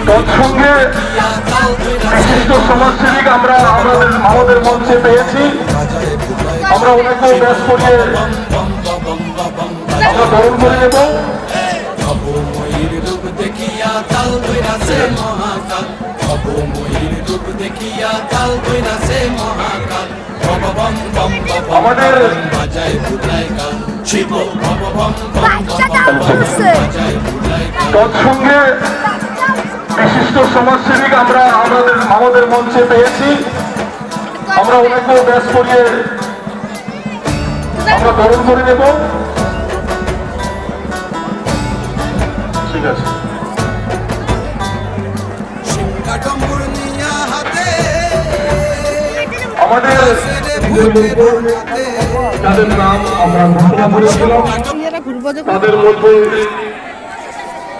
তৎসঙ্গে বিশিষ্ট সমাজসেবিক আমরা আমাদের মঞ্চে পেয়েছি। আমরা ওনাকেও ব্যাস করিয়ে আমরা বরণ করে নেব। আমাদের তৎসঙ্গে বিশিষ্ট সমাজসেবিক আমরা আমাদের মঞ্চে পেয়েছি। আমরা ওনাকেও ব্যাস করিয়ে আমরা বরণ করে নেব। ঠিক আছে। আমাদের যাদের নাম আমরা ঘোষণা করেছিলাম তাদের মধ্যে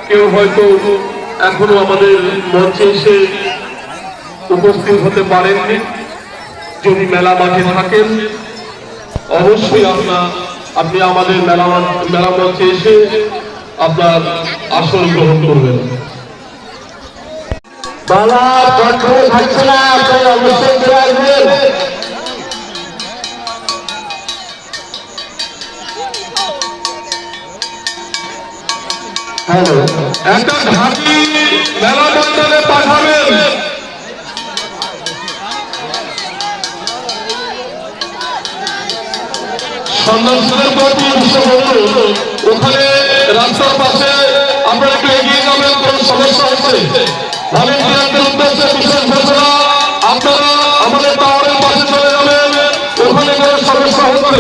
কেউ হয়তো এখনো আমাদের মঞ্চে এসে উপস্থিত হতে পারেননি। যদি মেলা মাঠে থাকেন অবশ্যই আপনি আমাদের মেলা মঞ্চে এসে আপনার আসন গ্রহণ করবেন। বালা কন্ট্রোল থাকছে না, আপনারা অবশ্যই চলে আসবেন। একটা ঘাঁটি মেলা মণ্ডলে পাঠাবেন। সন্ন্যাসীদের প্রতি ওখানে রাস্তার পাশে আপনারা একটু এগিয়ে যাবেন, কোন সমস্যা হচ্ছে। ভলেন্টিয়ারদের উদ্দেশ্যে বিশেষ ঘোষণা, আপনারা আমাদের টাওয়ারের পাশে চলে যাবেন, ওখানে কোনো সমস্যা হচ্ছে।